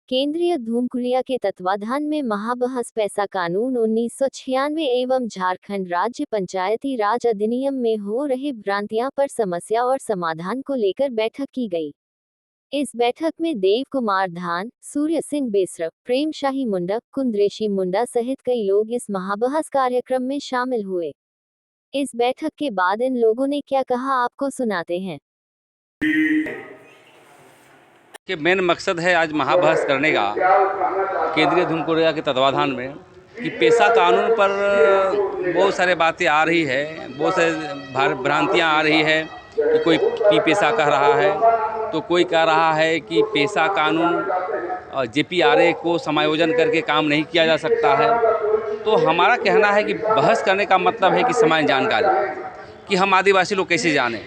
केंद्रीय धूमकुड़िया के तत्वाधान में महाबहस पैसा कानून 1996 एवं झारखंड राज्य पंचायती राज अधिनियम में हो रहे भ्रांतियां पर समस्या और समाधान को लेकर बैठक की गई। इस बैठक में देव कुमार धान, सूर्य सिंह बेसर, प्रेम शाही मुंडा, कुंद्रेशी मुंडा सहित कई लोग इस महाबहस कार्यक्रम में शामिल हुए। इस बैठक के बाद इन लोगों ने क्या कहा आपको सुनाते हैं। कि मेन मकसद है आज महाबहस करने का केंद्रीय धूमकुड़िया के तत्वाधान में कि पेशा कानून पर बहुत सारे बातें आ रही है, बहुत सारे भ्रांतियाँ आ रही है कि कोई पी पेशा कह रहा है तो कोई कह रहा है कि पेशा कानून जेपीआरए को समायोजन करके काम नहीं किया जा सकता है। तो हमारा कहना है कि बहस करने का मतलब है कि सामान्य जानकारी कि हम आदिवासी लोग कैसे जानें।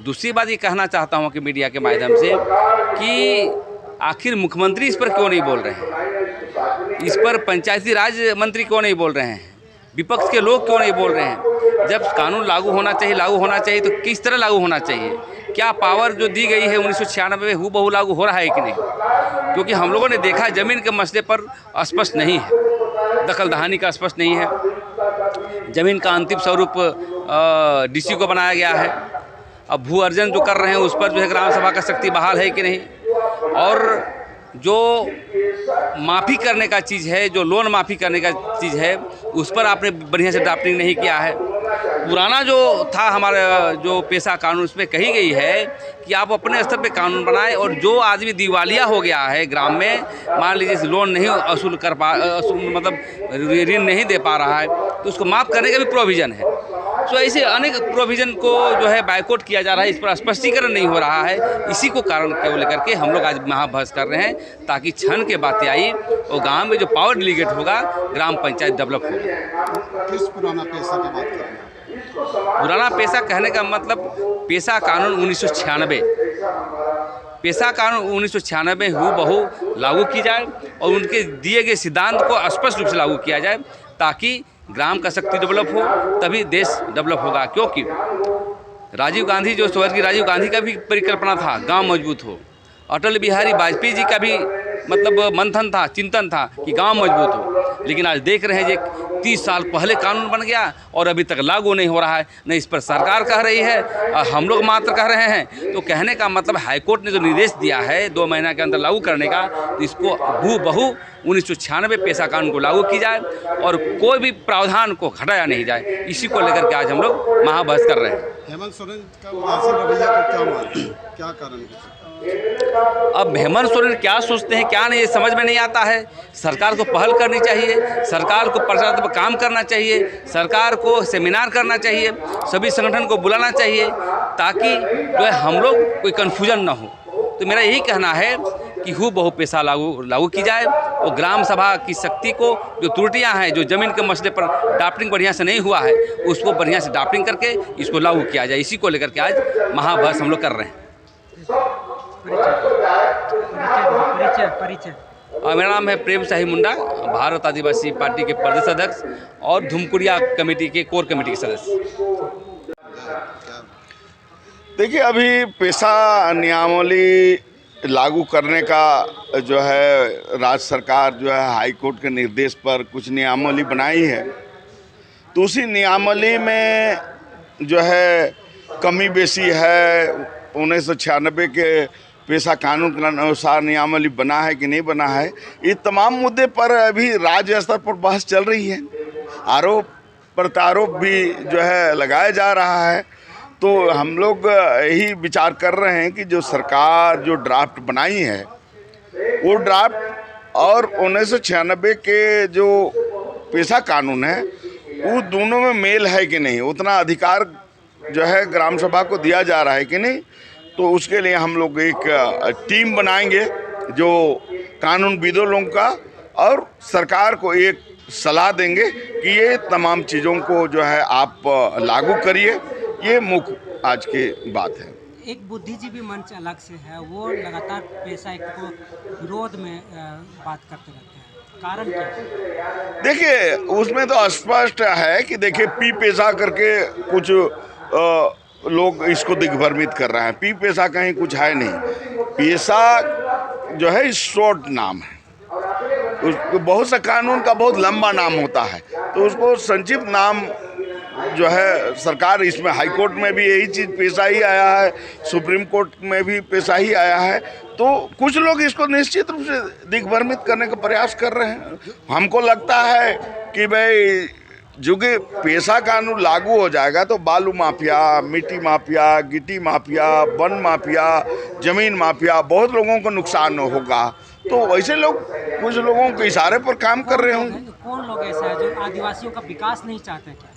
दूसरी बात ये कहना चाहता हूँ कि मीडिया के माध्यम से कि आखिर मुख्यमंत्री इस पर क्यों नहीं बोल रहे हैं, इस पर पंचायती राज मंत्री क्यों नहीं बोल रहे हैं, विपक्ष के लोग क्यों नहीं बोल रहे हैं। जब कानून लागू होना चाहिए तो किस तरह लागू होना चाहिए, क्या पावर जो दी गई है 1996 में हूबहू लागू हो रहा है कि नहीं। क्योंकि हम लोगों ने देखा ज़मीन के मसले पर स्पष्ट नहीं है, दखल दहानी का स्पष्ट नहीं है, ज़मीन का अंतिम स्वरूप डीसी को बनाया गया है। अब भू अर्जन जो कर रहे हैं उस पर जो है ग्राम सभा का शक्ति बहाल है कि नहीं, और जो माफ़ी करने का चीज़ है, जो लोन माफ़ी करने का चीज़ है उस पर आपने बढ़िया से ड्राफ्टिंग नहीं किया है। पुराना जो था हमारा जो पेशा कानून, उसमें कही गई है कि आप अपने स्तर पे कानून बनाएं और जो आदमी दिवालिया हो गया है ग्राम में, मान लीजिए लोन नहीं वसूल कर मतलब ऋण नहीं दे पा रहा है तो उसको माफ़ करने का भी प्रोविज़न है। तो ऐसे अनेक प्रोविज़न को जो है बायकॉट किया जा रहा है, इस पर स्पष्टीकरण नहीं हो रहा है। इसी को कारण को लेकर के हम लोग आज महाबहस कर रहे हैं ताकि क्षण के बातें आई और गांव में जो पावर डिलीगेट होगा ग्राम पंचायत डेवलप होगा। किस पुराना पैसा की बात कर रहे हैं? पुराना पैसा कहने का मतलब पेशा कानून 1996, पेशा कानून 1996 हूबहू लागू की जाए और उनके दिए गए सिद्धांत को स्पष्ट रूप से लागू किया जाए ताकि ग्राम का शक्ति डेवलप हो, तभी देश डेवलप होगा। क्योंकि राजीव गांधी जो स्वर्गीय राजीव गांधी का भी परिकल्पना था गांव मजबूत हो, अटल बिहारी वाजपेयी जी का भी मतलब मंथन था, चिंतन था कि गांव मजबूत हो। लेकिन आज देख रहे हैं कि 30 साल पहले कानून बन गया और अभी तक लागू नहीं हो रहा है। न इस पर सरकार कह रही है, हम लोग मात्र कह रहे हैं। तो कहने का मतलब हाईकोर्ट ने जो निर्देश दिया है 2 महीना के अंदर लागू करने का, तो इसको हूबहू 1996 पेशा कानून को लागू की जाए और कोई भी प्रावधान को घटाया नहीं जाए। इसी को लेकर के आज हम लोग महाबहस कर रहे हैं। हेमंत सोरेन का उदासीन रवैया को क्या मानते, क्या कारण है? अब हेमंत सोरेन क्या सोचते हैं क्या नहीं, समझ में नहीं आता है। सरकार को पहल करनी चाहिए, सरकार को प्रचार पर काम करना चाहिए, सरकार को सेमिनार करना चाहिए, सभी संगठन को बुलाना चाहिए ताकि जो है हम लोग कोई कन्फ्यूजन ना हो। तो मेरा यही कहना है कि हूबहू पेशा लागू की जाए और ग्राम सभा की शक्ति को, जो त्रुटियां हैं, जो ज़मीन के मसले पर ड्राफ्टिंग बढ़िया से नहीं हुआ है उसको बढ़िया से ड्राफ्टिंग करके इसको लागू किया जाए। इसी को लेकर के आज महाबहस हम लोग कर रहे हैं। मेरा नाम है प्रेम शाही मुंडा, भारत आदिवासी पार्टी के प्रदेश अध्यक्ष और धूमकुड़िया कमेटी के कोर कमेटी के सदस्य। देखिए, अभी पेशा नियमावली लागू करने का जो है राज्य सरकार जो है हाई कोर्ट के निर्देश पर कुछ नियमावली बनाई है, तो उसी नियमावली में जो है कमी बेसी है। 1996 के पेशा कानून के अनुसार नियमावली बना है कि नहीं बना है, ये तमाम मुद्दे पर अभी राज्य स्तर पर बहस चल रही है। आरोप प्रत्यारोप भी जो है लगाया जा रहा है। तो हम लोग यही विचार कर रहे हैं कि जो सरकार जो ड्राफ्ट बनाई है वो ड्राफ्ट और 1996 के जो पेशा कानून है वो दोनों में मेल है कि नहीं, उतना अधिकार जो है ग्राम सभा को दिया जा रहा है कि नहीं। तो उसके लिए हम लोग एक टीम बनाएंगे जो कानूनविदों लोगों का, और सरकार को एक सलाह देंगे कि ये तमाम चीज़ों को जो है आप लागू करिए। ये मुख्य आज की बात है। एक बुद्धिजीवी मंच अलग से है, वो लगातार पेशा एक्ट को विरोध में बात करते रहते हैं, कारण क्या है? देखिए, उसमें तो स्पष्ट है कि देखिए पी पेशा करके कुछ लोग इसको दिग्भ्रमित कर रहे हैं। पी पेशा कहीं कुछ है नहीं, पेशा जो है शॉर्ट नाम है। बहुत सा कानून का बहुत लंबा नाम होता है, तो उसको संक्षिप्त नाम जो है सरकार, इसमें हाई कोर्ट में भी यही चीज़ पेशा ही आया है, सुप्रीम कोर्ट में भी पेशा ही आया है, तो कुछ लोग इसको निश्चित रूप से दिग्भ्रमित करने का प्रयास कर रहे हैं। हमको लगता है कि भाई चूँकि पेशा कानून लागू हो जाएगा तो बालू माफिया, मिट्टी माफिया, गिट्टी माफिया, वन माफिया, जमीन माफिया, बहुत लोगों को नुकसान होगा। तो वैसे लोग कुछ लोगों के इशारे पर काम कर रहे होंगे। कौन लोग ऐसा है जो आदिवासियों का विकास नहीं चाहते क्या?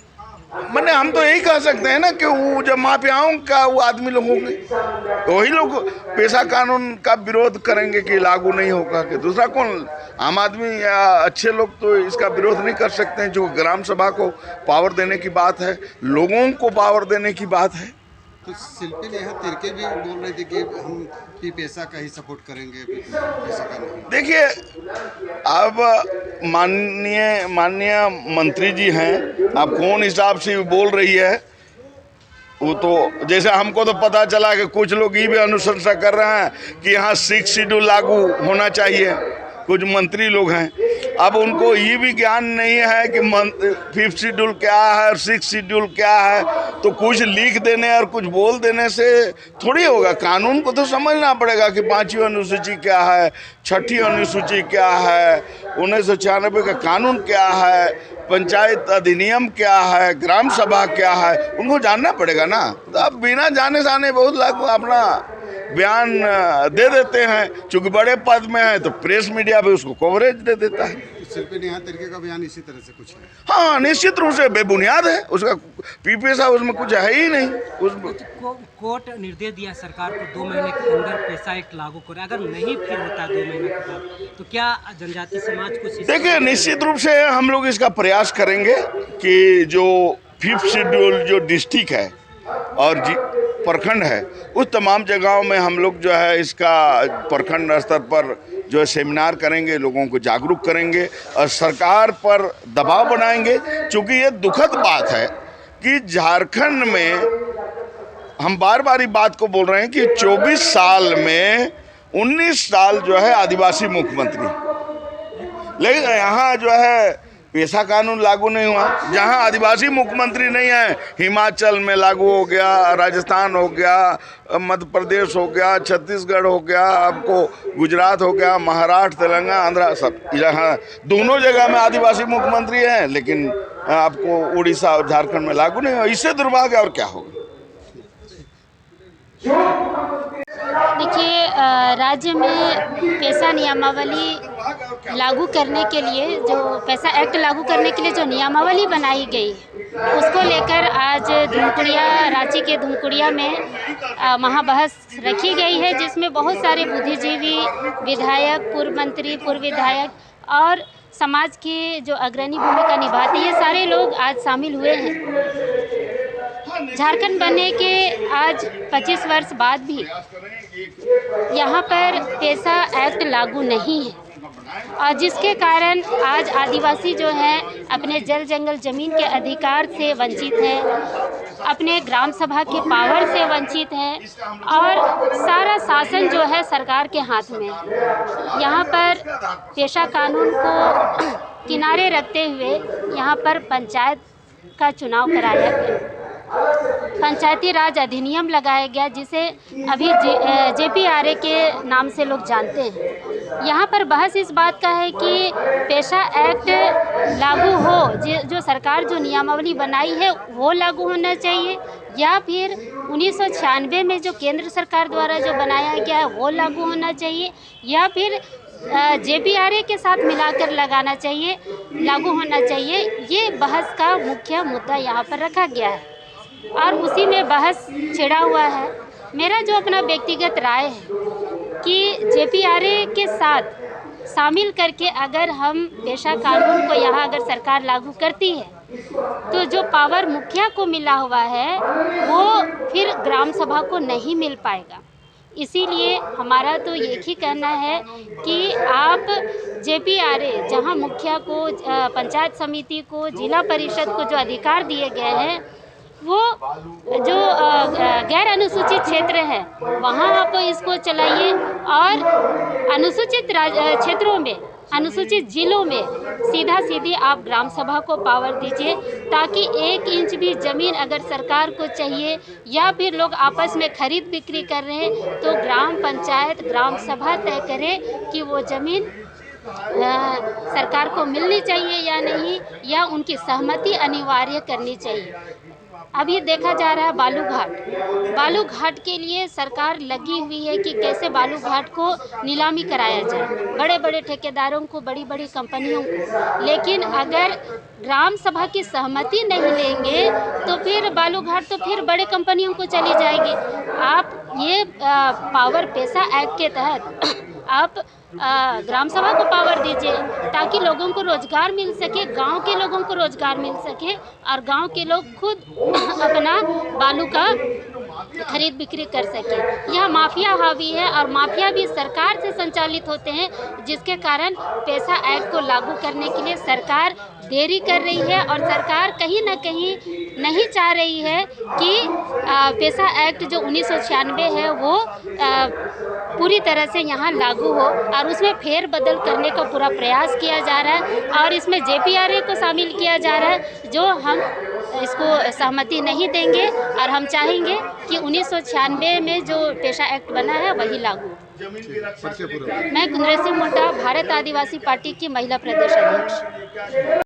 मैंने हम तो यही कह सकते हैं ना कि वो जब माफियाओं का वो आदमी लोग होंगे, तो वही लोग पेशा कानून का विरोध करेंगे कि लागू नहीं होगा। कि दूसरा कौन, आम आदमी या अच्छे लोग तो इसका विरोध नहीं कर सकते हैं। जो ग्राम सभा को पावर देने की बात है, लोगों को पावर देने की बात है। तो शिल्पी नेहा तिर्के भी बोल रहे थे कि हम भी पैसा का ही सपोर्ट करेंगे, पैसा का नहीं। देखिए, अब माननीय मंत्री जी हैं, अब कौन हिसाब से बोल रही है वो तो, जैसे हमको तो पता चला कि कुछ लोग ये भी अनुशंसा कर रहे हैं कि यहाँ 6 शेड्यूल लागू होना चाहिए। कुछ मंत्री लोग हैं, अब उनको ये भी ज्ञान नहीं है कि 5th शेड्यूल क्या है और 6th शेड्यूल क्या है, तो कुछ लिख देने और कुछ बोल देने से थोड़ी होगा। कानून को तो समझना पड़ेगा कि 5वीं अनुसूची क्या है, 6ठी अनुसूची क्या है, 1996 का कानून क्या है, पंचायत अधिनियम क्या है, ग्राम सभा क्या है, उनको जानना पड़ेगा ना। तो अब बिना जाने जाने बहुत लोग अपना बयान दे देते हैं, चूँकि बड़े पद में है तो प्रेस मीडिया भी उसको कवरेज दे देता है। शिल्पी नेहा तिर्के का बयान इसी तरह से कुछ है। हाँ, निश्चित रूप से बेबुनियाद है, उसका पीपीएसा उसमें कुछ है ही नहीं। कोर्ट निर्देश दिया सरकार को 2 महीने के अंदर पैसा एक्ट लागू करे, अगर नहीं फिर होता 2 महीने के बाद, तो क्या जनजाति समाज को? देखिए, निश्चित रूप से हम लोग इसका प्रयास करेंगे कि जो 5th शेड्यूल जो डिस्ट्रिक्ट है और प्रखंड है, उस तमाम जगहों में हम लोग जो है इसका प्रखंड स्तर पर जो है सेमिनार करेंगे, लोगों को जागरूक करेंगे और सरकार पर दबाव बनाएंगे। क्योंकि ये दुखद बात है कि झारखंड में, हम बार बार बात को बोल रहे हैं कि 24 साल में 19 साल जो है आदिवासी मुख्यमंत्री, लेकिन यहाँ जो है पेशा कानून लागू नहीं हुआ। जहाँ आदिवासी मुख्यमंत्री नहीं है, हिमाचल में लागू हो गया, राजस्थान हो गया, मध्य प्रदेश हो गया, छत्तीसगढ़ हो गया, आपको गुजरात हो गया, महाराष्ट्र, तेलंगाना, आंध्र, सब यहाँ दोनों जगह में आदिवासी मुख्यमंत्री हैं, लेकिन आपको उड़ीसा और झारखंड में लागू नहीं हुआ। इससे दुर्भाग्य और क्या होगा। देखिए, राज्य में पेशा नियमावली लागू करने के लिए, जो पेशा एक्ट लागू करने के लिए जो नियमावली बनाई गई, उसको लेकर आज धुमकुड़िया, रांची के धुमकुड़िया में महाबहस रखी गई है, जिसमें बहुत सारे बुद्धिजीवी, विधायक, पूर्व मंत्री, पूर्व विधायक और समाज के जो अग्रणी भूमिका निभाते हैं, ये सारे लोग आज शामिल हुए हैं। झारखंड बनने के आज 25 वर्ष बाद भी यहाँ पर पेशा एक्ट लागू नहीं है, और जिसके कारण आज आदिवासी जो हैं अपने जल जंगल ज़मीन के अधिकार से वंचित हैं, अपने ग्राम सभा के पावर से वंचित हैं, और सारा शासन जो है सरकार के हाथ में है। यहाँ पर पेशा कानून को किनारे रखते हुए यहाँ पर पंचायत का चुनाव कराया गया, पंचायती राज अधिनियम लगाया गया, जिसे अभी JPRA के नाम से लोग जानते हैं। यहाँ पर बहस इस बात का है कि पेशा एक्ट लागू हो, जो सरकार जो नियमावली बनाई है वो लागू होना चाहिए, या फिर 1996 में जो केंद्र सरकार द्वारा जो बनाया गया है वो लागू होना चाहिए, या फिर JPRA के साथ मिलाकर लगाना चाहिए, लागू होना चाहिए। ये बहस का मुख्य मुद्दा यहाँ पर रखा गया है और उसी में बहस छिड़ा हुआ है। मेरा जो अपना व्यक्तिगत राय है कि JPRA के साथ शामिल करके अगर हम पेशा कानून को यहाँ अगर सरकार लागू करती है, तो जो पावर मुखिया को मिला हुआ है वो फिर ग्राम सभा को नहीं मिल पाएगा। इसीलिए हमारा तो एक ही कहना है कि आप JPRA, जहाँ मुखिया को, पंचायत समिति को, जिला परिषद को जो अधिकार दिए गए हैं, वो जो गैर अनुसूचित क्षेत्र है वहाँ आप इसको चलाइए, और अनुसूचित क्षेत्रों में अनुसूचित जिलों में सीधा सीधी आप ग्राम सभा को पावर दीजिए, ताकि 1 इंच भी ज़मीन अगर सरकार को चाहिए या फिर लोग आपस में खरीद बिक्री कर रहे हैं तो ग्राम पंचायत ग्राम सभा तय करे कि वो ज़मीन सरकार को मिलनी चाहिए या नहीं, या उनकी सहमति अनिवार्य करनी चाहिए। अभी देखा जा रहा है बालू घाट के लिए सरकार लगी हुई है कि कैसे बालू घाट को नीलामी कराया जाए, बड़े बड़े ठेकेदारों को, बड़ी बड़ी कंपनियों को। लेकिन अगर ग्राम सभा की सहमति नहीं लेंगे तो फिर बालू घाट तो फिर बड़े कंपनियों को चली जाएगी। आप ये पावर पेसा एक्ट के तहत आप ग्राम सभा को पावर दीजिए ताकि लोगों को रोजगार मिल सके, गांव के लोगों को रोजगार मिल सके और गांव के लोग खुद अपना बालू का खरीद बिक्री कर सके। यह माफिया हावी है और माफिया भी सरकार से संचालित होते हैं, जिसके कारण पेसा एक्ट को लागू करने के लिए सरकार देरी कर रही है और सरकार कहीं ना कहीं नहीं चाह रही है कि पेसा एक्ट जो 1996 है वो पूरी तरह से यहाँ लागू हो, और उसमें फेरबदल करने का पूरा प्रयास किया जा रहा है और इसमें JPRA को शामिल किया जा रहा है, जो हम इसको सहमति नहीं देंगे और हम चाहेंगे कि 1996 में जो पेशा एक्ट बना है वही लागू। मैं कुंद्रेसी मोटा, भारत आदिवासी पार्टी की महिला प्रदेश अध्यक्ष।